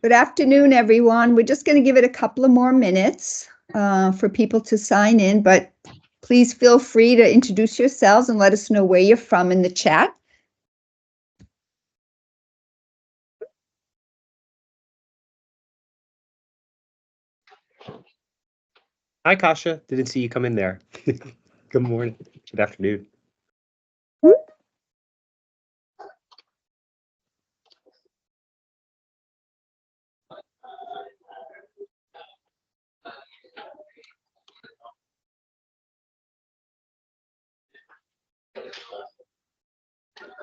Good afternoon, everyone. We're just going to give it a couple of more minutes for people to sign in, but please feel free to introduce yourselves and let us know where you're from in the chat. Hi, Kasha. Didn't see you come in there. Good morning. Good afternoon.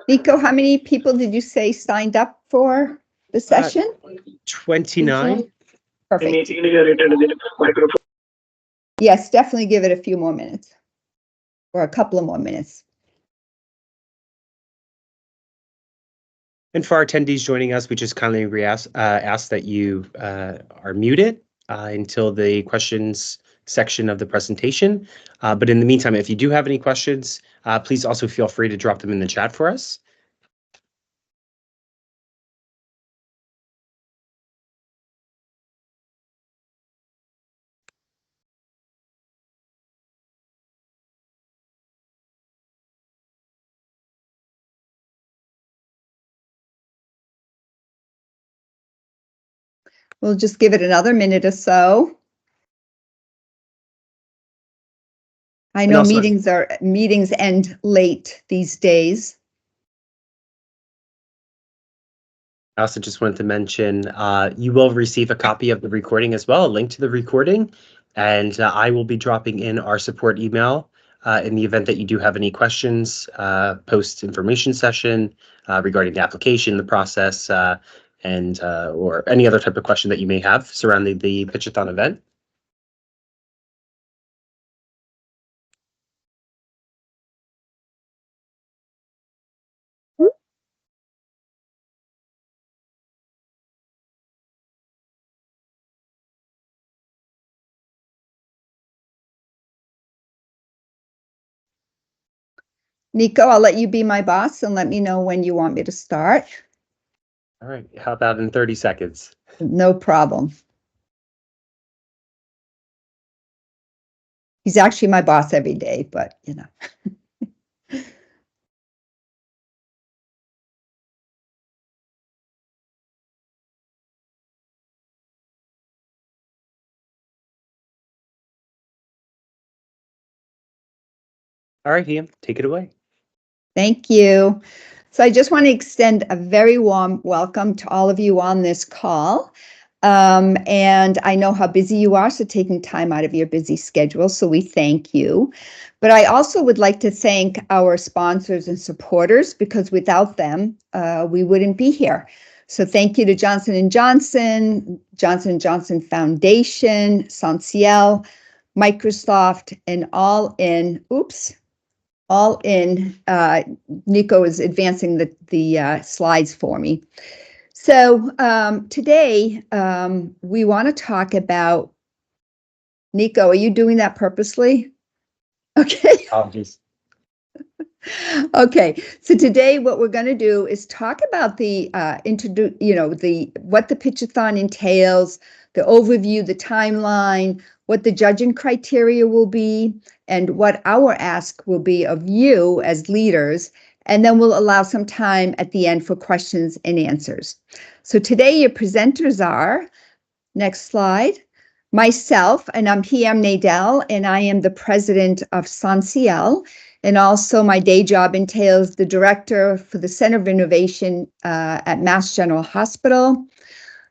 Nico, how many people did you say signed up for the session? 29. Perfect. Yes, definitely give it a few more minutes or a couple of more minutes. And for our attendees joining us, we just kindly ask that you are muted until the questions section of the presentation. But in the meantime, if you do have any questions, please also feel free to drop them in the chat for us. We'll just give it another minute or so. I know meetings end late these days. I also just wanted to mention you will receive a copy of the recording as well, a link to the recording, and I will be dropping in our support email in the event that you do have any questions post-information session regarding the application, the process, and or any other type of question that you may have surrounding the Pitch-a-Thon event. Nico, I'll let you be my boss and let me know when you want me to start. All right, how about in 30 seconds? No problem. He's actually my boss every day, but you know. All right, Ian, take it away. Thank you. So I just want to extend a very warm welcome to all of you on this call. And I know how busy you are, so taking time out of your busy schedule, so we thank you. But I also would like to thank our sponsors and supporters, because without them, we wouldn't be here. So thank you to Johnson & Johnson, Johnson & Johnson Foundation, Sanciel, Microsoft, and All In. Nico is advancing the slides for me. So today we want to talk about, Nico, are you doing that purposely? Okay. Okay, so today what we're going to do is talk about the what the Pitch-a-Thon entails, the overview, the timeline, what the judging criteria will be, and what our ask will be of you as leaders, and then we'll allow some time at the end for questions and answers. So today your presenters are, next slide, myself, and I'm Hiam Nadel, and I am the president of Sanciel. And also my day job entails the director for the Center of Innovation at Mass General Hospital,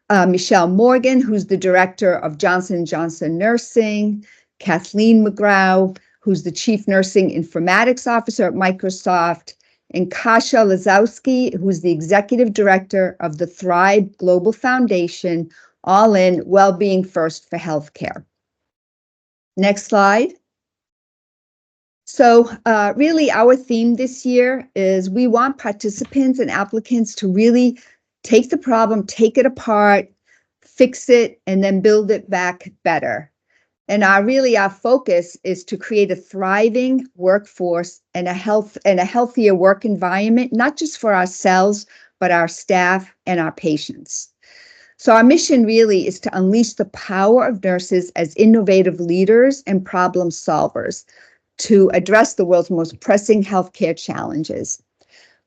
Michelle Morgan, who's the director of Johnson & Johnson Nursing, Kathleen McGraw, who's the chief nursing informatics officer at Microsoft, and Kasia Lazowski, who's the executive director of the Thrive Global Foundation, all in Wellbeing First for Healthcare. Next slide. So really our theme this year is we want participants and applicants to really take the problem, take it apart, fix it, and then build it back better. And our focus is to create a thriving workforce and a healthier work environment, not just for ourselves, but our staff and our patients. So our mission really is to unleash the power of nurses as innovative leaders and problem solvers to address the world's most pressing healthcare challenges.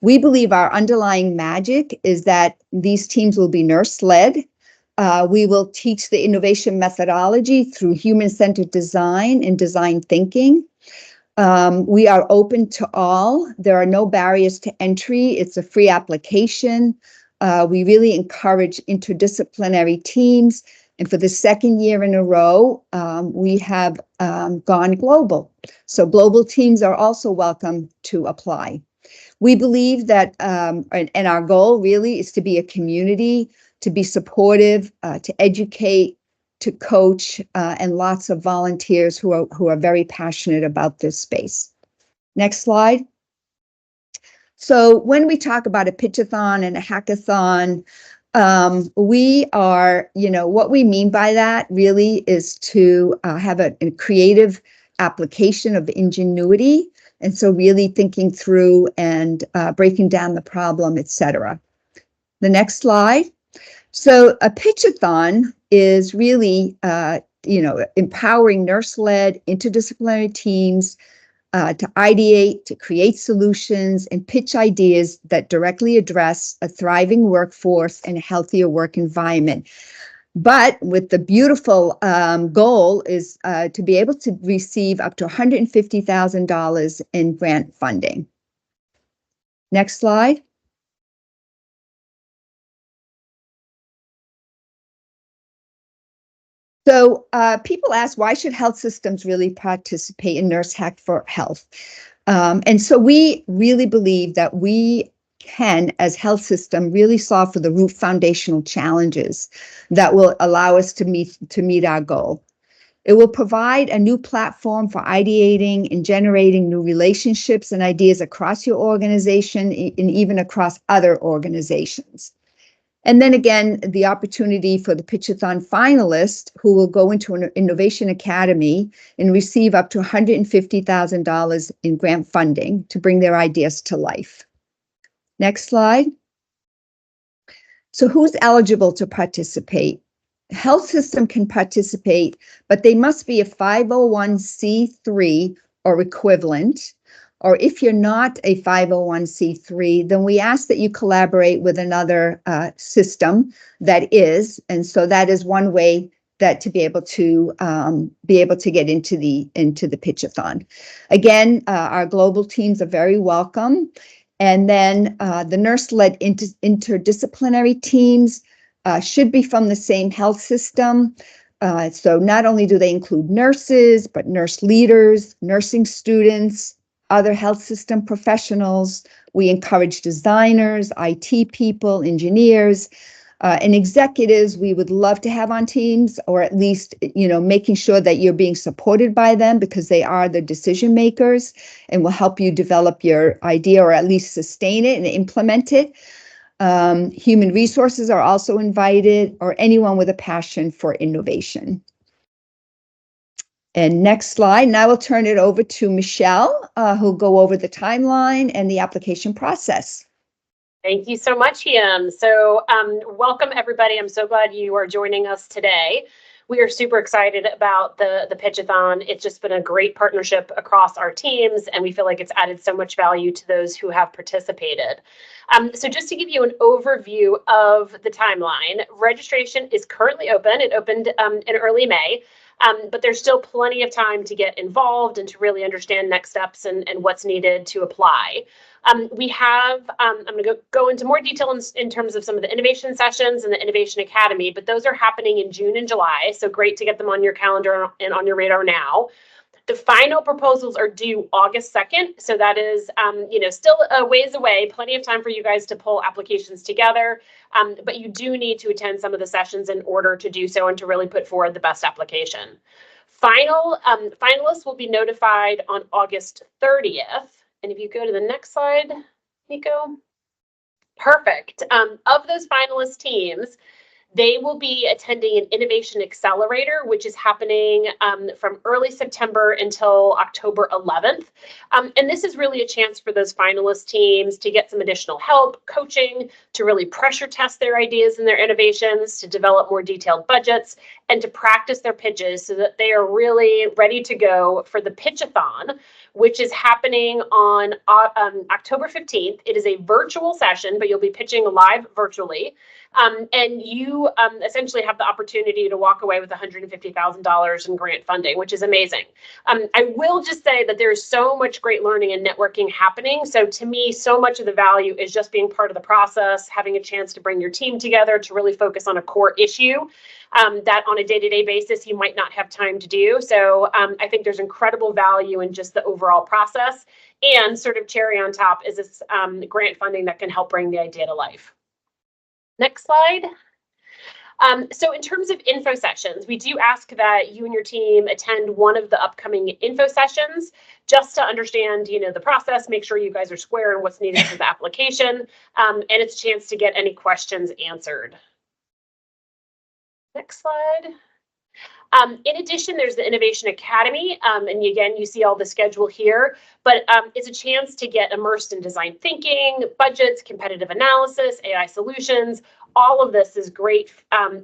We believe our underlying magic is that these teams will be nurse-led. We will teach the innovation methodology through human-centered design and design thinking. We are open to all. There are no barriers to entry. It's a free application. We really encourage interdisciplinary teams. And for the second year in a row, we have gone global. So global teams are also welcome to apply. We believe that, and our goal really is to be a community, to be supportive, to educate, to coach, and lots of volunteers who are very passionate about this space. Next slide. So when we talk about a pitch-a-thon and a hackathon, we are, what we mean by that really is to have a creative application of ingenuity. And so really thinking through and breaking down the problem, et cetera. The next slide. So a pitch-a-thon is really, empowering nurse-led interdisciplinary teams to ideate, to create solutions, and pitch ideas that directly address a thriving workforce and a healthier work environment. But with the beautiful goal is to be able to receive up to $150,000 in grant funding. Next slide. So people ask, why should health systems really participate in NurseHack4Health? And so we really believe that we can, as health system, really solve for the root foundational challenges that will allow us to meet our goal. It will provide a new platform for ideating and generating new relationships and ideas across your organization and even across other organizations. And then again, the opportunity for the Pitch-a-Thon finalists who will go into an innovation academy and receive up to $150,000 in grant funding to bring their ideas to life. Next slide. So who's eligible to participate? Health system can participate, but they must be a 501c3 or equivalent. Or if you're not a 501c3, then we ask that you collaborate with another system that is. And so that is one way that to be able to get into the Pitch-a-Thon. Again, our global teams are very welcome. And then the nurse-led interdisciplinary teams should be from the same health system. So not only do they include nurses, but nurse leaders, nursing students, other health system professionals. We encourage designers, IT people, engineers, and executives we would love to have on teams, or at least, making sure that you're being supported by them because they are the decision makers and will help you develop your idea or at least sustain it and implement it. Human resources are also invited, or anyone with a passion for innovation. And next slide, now we'll turn it over to Michelle, who'll go over the timeline and the application process. Thank you so much, Ian. So welcome, everybody. I'm so glad you are joining us today. We are super excited about the Pitch-a-Thon. It's just been a great partnership across our teams, and we feel like it's added so much value to those who have participated. So just to give you an overview of the timeline, registration is currently open. It opened in early May. But there's still plenty of time to get involved and to really understand next steps and what's needed to apply. We have, I'm going to go into more detail in terms of some of the innovation sessions and the Innovation Academy, but those are happening in June and July. So great to get them on your calendar and on your radar now. The final proposals are due August 2nd. So that is, still a ways away, plenty of time for you guys to pull applications together. But you do need to attend some of the sessions in order to do so and to really put forward the best application. Finalists will be notified on August 30th. And if you go to the next slide, Nico. Perfect. Of those finalist teams, They will be attending an Innovation Accelerator, which is happening from early September until October 11th. And this is really a chance for those finalist teams to get some additional help, coaching, to really pressure test their ideas and their innovations, to develop more detailed budgets, and to practice their pitches so that they are really ready to go for the Pitch-a-Thon, which is happening on October 15th. It is a virtual session, but you'll be pitching live virtually. And you essentially have the opportunity to walk away with $150,000 in grant funding, which is amazing. I will just say that there's so much great learning and networking happening. So to me, so much of the value is just being part of the process, having a chance to bring your team together to really focus on a core issue that on a day-to-day basis you might not have time to do. So I think there's incredible value in just the overall process, and sort of cherry on top is this grant funding that can help bring the idea to life. Next slide. So in terms of info sessions, we do ask that you and your team attend one of the upcoming info sessions just to understand, the process, make sure you guys are square on what's needed for the application, and it's a chance to get any questions answered. Next slide. In addition, there's the Innovation Academy, and again, you see all the schedule here, but it's a chance to get immersed in design thinking, budgets, competitive analysis, AI solutions. All of this is great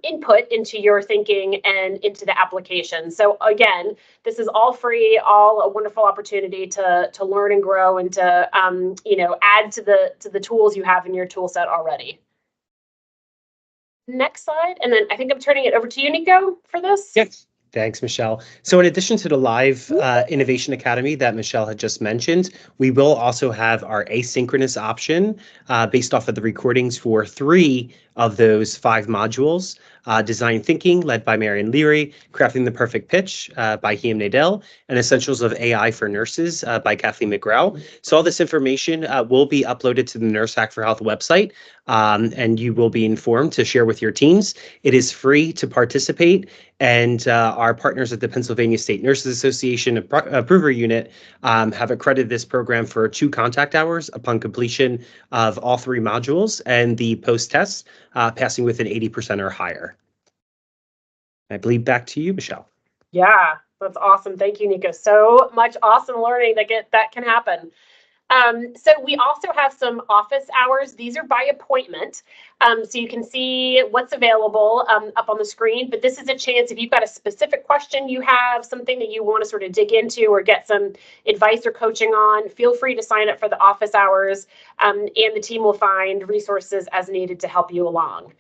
input into your thinking and into the application. So again, this is all free, all a wonderful opportunity to learn and grow and to add to the tools you have in your tool set already. Next slide. And then I think I'm turning it over to you, Nico, for this. Yes. Thanks, Michelle. So in addition to the live Innovation Academy that Michelle had just mentioned, we will also have our asynchronous option based off of the recordings for 3 of those 5 modules. Design Thinking, led by Marian Leary, Crafting the Perfect Pitch by Hiam Nadel, and Essentials of AI for Nurses by Kathleen McGraw. So all this information will be uploaded to the NurseHack4Health website, and you will be informed to share with your teams. It is free to participate, and our partners at the Pennsylvania State Nurses Association Approver Unit have accredited this program for 2 contact hours upon completion of all 3 modules and the post-test, passing with an 80% or higher. I believe back to you, Michelle. Yeah, that's awesome. Thank you, Nico. So much awesome learning that can happen. So we also have some office hours. These are by appointment. So you can see what's available up on the screen, but this is a chance if you've got a specific question you have, something that you want to sort of dig into or get some advice or coaching on, feel free to sign up for the office hours, and the team will find resources as needed to help you along.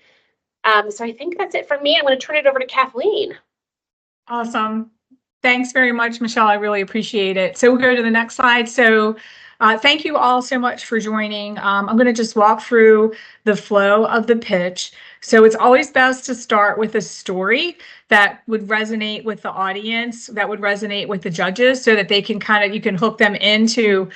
So I think that's it from me. I'm going to turn it over to Kathleen. Awesome. Thanks very much, Michelle. I really appreciate it. So we'll go to the next slide. So thank you all so much for joining. I'm going to just walk through the flow of the pitch. So it's always best to start with a story that would resonate with the audience, that would resonate with the judges, so that they can you can hook them into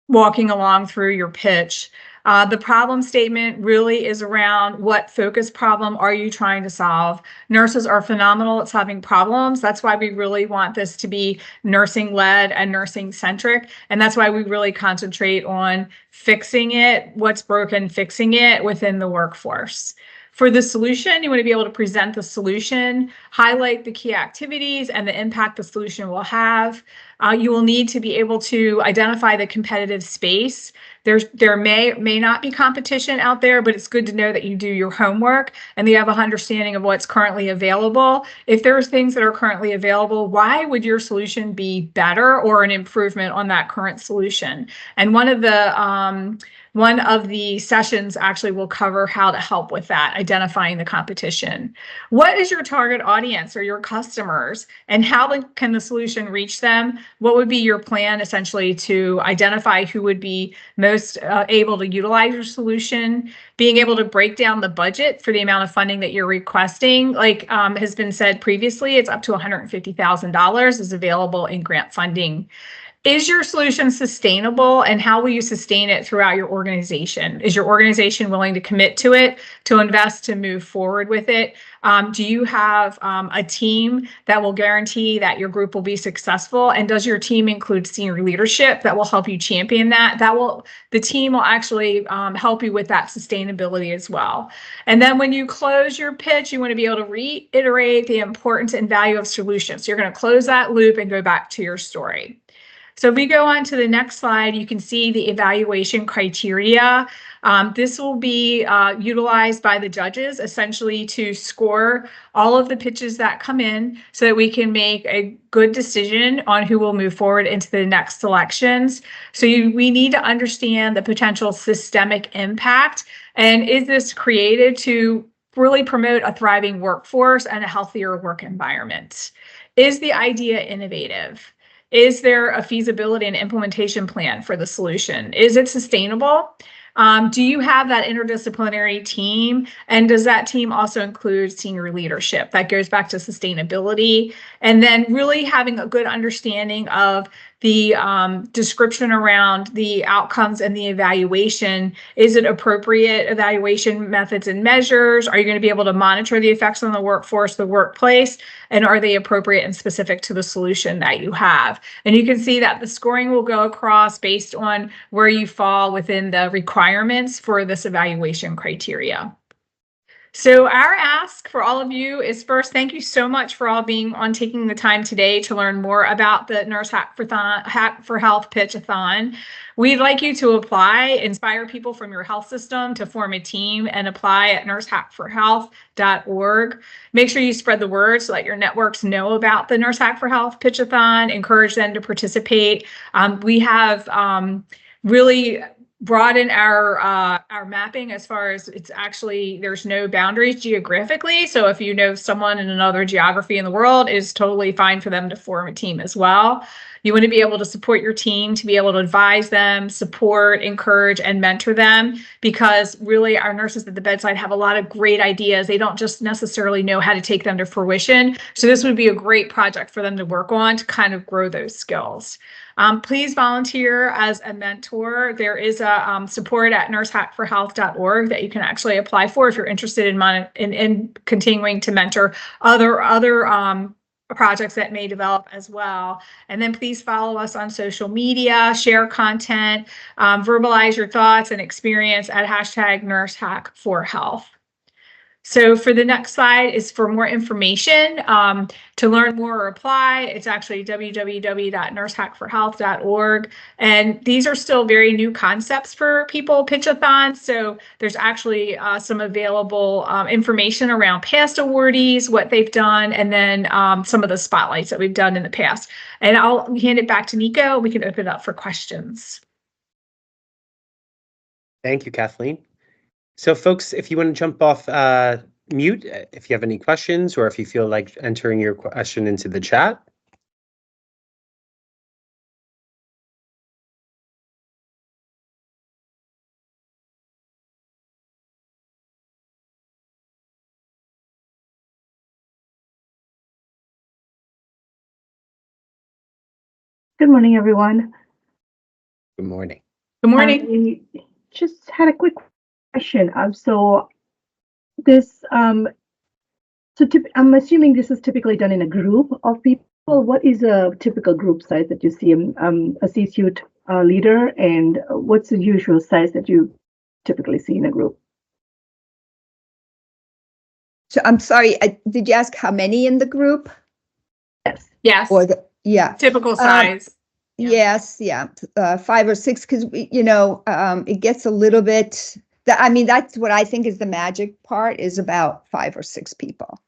walking along through your pitch. The problem statement really is around what focus problem are you trying to solve. Nurses are phenomenal at solving problems. That's why we really want this to be nursing-led and nursing-centric. And that's why we really concentrate on fixing it, what's broken, fixing it within the workforce. For the solution, you want to be able to present the solution, highlight the key activities and the impact the solution will have. You will need to be able to identify the competitive space. There may not be competition out there, but it's good to know that you do your homework and that you have an understanding of what's currently available. If there's things that are currently available, why would your solution be better or an improvement on that current solution? And one of the sessions actually will cover how to help with that, identifying the competition. What is your target audience or your customers, and how can the solution reach them? What would be your plan essentially to identify who would be most able to utilize your solution? Being able to break down the budget for the amount of funding that you're requesting, like has been said previously, it's up to $150,000 is available in grant funding. Is your solution sustainable, and how will you sustain it throughout your organization? Is your organization willing to commit to it, to invest, to move forward with it? Do you have a team that will guarantee that your group will be successful? And does your team include senior leadership that will help you champion that? The team will actually help you with that sustainability as well. And then when you close your pitch, you want to be able to reiterate the importance and value of solutions. So you're going to close that loop and go back to your story. So if we go on to the next slide, you can see the evaluation criteria. This will be utilized by the judges essentially to score all of the pitches that come in so that we can make a good decision on who will move forward into the next selections. So we need to understand the potential systemic impact, and is this created to really promote a thriving workforce and a healthier work environment? Is the idea innovative? Is there a feasibility and implementation plan for the solution? Is it sustainable? Do you have that interdisciplinary team? And does that team also include senior leadership? That goes back to sustainability. And then really having a good understanding of the description around the outcomes and the evaluation. Is it appropriate evaluation methods and measures? Are you going to be able to monitor the effects on the workforce, the workplace? And are they appropriate and specific to the solution that you have? And you can see that the scoring will go across based on where you fall within the requirements for this evaluation criteria. So our ask for all of you is, first, thank you so much for all taking the time today to learn more about the NurseHack4Health Pitch-a-Thon. We'd like you to apply, inspire people from your health system to form a team and apply at NurseHack4Health.org. Make sure you spread the word so that your networks know about the NurseHack4Health Pitch-a-Thon. Encourage them to participate. We have really broaden our mapping as far as there's no boundaries geographically. So if you know someone in another geography in the world, it's totally fine for them to form a team as well. You want to be able to support your team, to be able to advise them, support, encourage, and mentor them, because really our nurses at the bedside have a lot of great ideas. They don't just necessarily know how to take them to fruition. So this would be a great project for them to work on to kind of grow those skills. Please volunteer as a mentor. There is a support at NurseHack4Health.org that you can actually apply for if you're interested in continuing to mentor other projects that may develop as well. And then please follow us on social media, share content, verbalize your thoughts and experience at #NurseHack4Health. So for the next slide is for more information. To learn more or apply, it's actually www.nursehack4health.org. And these are still very new concepts for people, Pitch-a-Thon. So there's actually some available information around past awardees, what they've done, and then some of the spotlights that we've done in the past. And I'll hand it back to Nico. We can open it up for questions. Thank you, Kathleen. So folks, if you want to jump off mute, if you have any questions, or if you feel like entering your question into the chat. Good morning, everyone. Good morning. Good morning. I just had a quick question. So this, I'm assuming this is typically done in a group of people. What is a typical group size that you see? A C-suite leader, and what's the usual size that you typically see in a group? So I'm sorry, did you ask how many in the group? Yes. Yes. Or yeah. Typical size. Yes, yeah, 5 or 6, because it gets a little bit. That's what I think is the magic part, is about 5 or 6 people.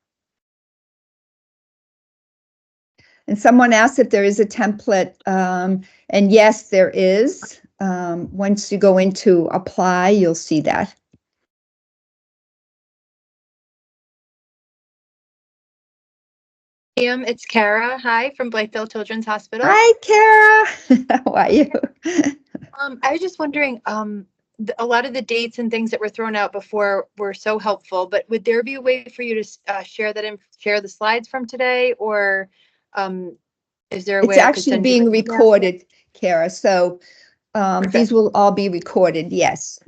And someone asked if there is a template, and yes, there is. Once you go into apply, you'll see that. It's Kara. Hi, from Blytheville Children's Hospital. Hi, Kara. How are you? I was just wondering, a lot of the dates and things that were thrown out before were so helpful, but would there be a way for you to share the slides from today, or Is there a It's way I could actually send you being an email? recorded, Kara. So Okay. these will all be recorded. Yes.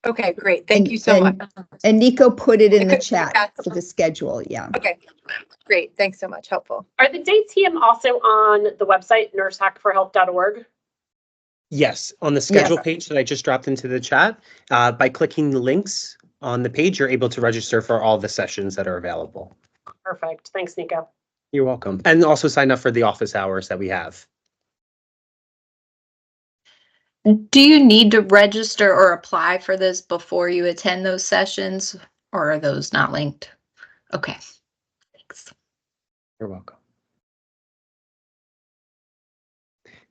Okay, great. Thank And- you so much. And Nico put it in the Okay, chat yeah. for the schedule. Yeah. Okay, great. Thanks so much. Helpful. Are the dates, Hiam, also on the website, NurseHack4Health.org? Yes, on the schedule page that I just dropped into the chat, by clicking the links on the page, you're able to register for all the sessions that are available. Perfect. Thanks, Nico. You're welcome. And also sign up for the office hours that we have. Do you need to register or apply for this before you attend those sessions, or are those not linked? Okay, thanks. You're welcome.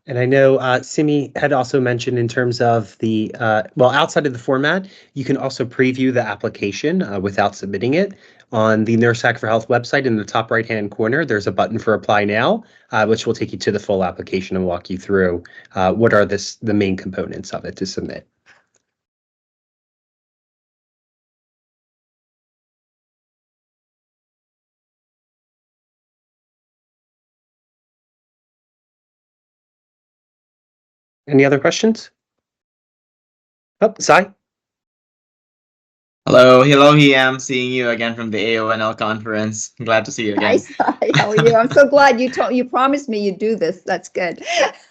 And I know Simi had also mentioned in terms of the, well, outside of the format, you can also preview the application without submitting it. On the NurseHack for Health website in the top right-hand corner, there's a button for Apply Now, which will take you to the full application and walk you through what are the main components of it to submit. Any other questions? Oh, Sai? Hello, Hiam. Seeing you again from the AONL conference. Glad to see you Hi, again. Sai. How are you? I'm so glad you promised me you'd do this. That's good.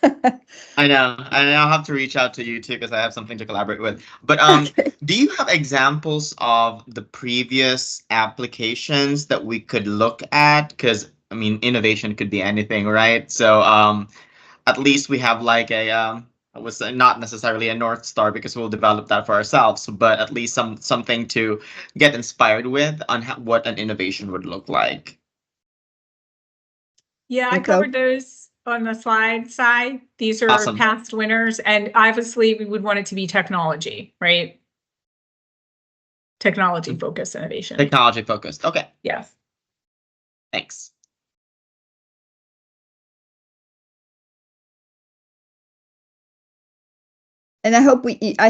I know. I'll have to reach out to you too because I have something to collaborate with. But Okay. do you have examples of the previous applications that we could look at? Because I mean, innovation could be anything, right? So at least we have like a I was not necessarily a North Star because we'll develop that for ourselves, but at least something to get inspired with on what an innovation would look like. Yeah, I Nico? covered those on the slide side. These are Awesome. past winners, and obviously we would want it to be technology, right? Technology focused innovation. Technology focused. Okay, Yes. thanks. And I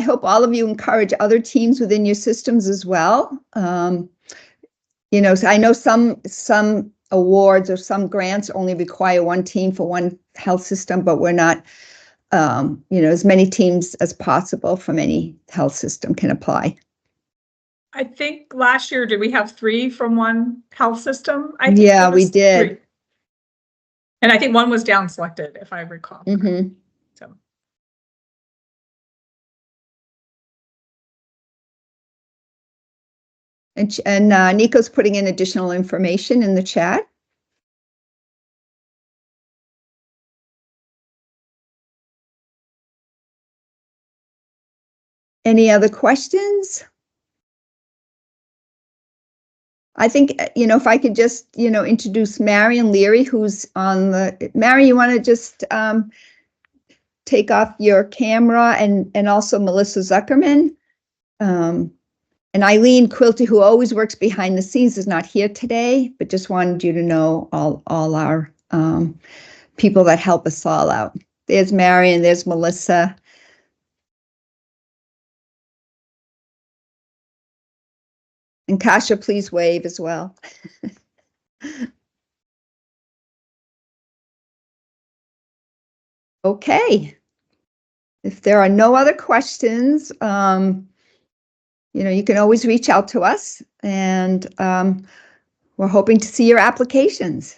hope all of you encourage other teams within your systems as well. So I know some awards or some grants only require one team for one health system, but we're not, as many teams as possible from any health system can apply. I think last year, did we have 3 from one health system? I think Yeah, it we was did. 3. And I think one was down selected, if I recall. Mhm. So. And Nico's putting in additional information in the chat. Any other questions? I think, if I could just, introduce Marion Leary, who's on Mary, you want to just take off your camera, and also Melissa Zuckerman. And Eileen Quilty, who always works behind the scenes, is not here today, but just wanted you to know all our people that help us all out. There's Marion, there's Melissa. And Kasha, please wave as well. Okay. If there are no other questions, you can always reach out to us, and we're hoping to see your applications.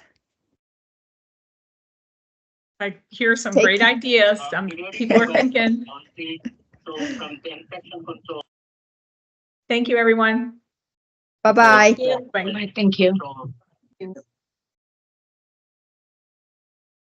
I hear some Take great care. ideas. Some people are thinking. Thank you, everyone. Bye-bye. Bye. Thank you.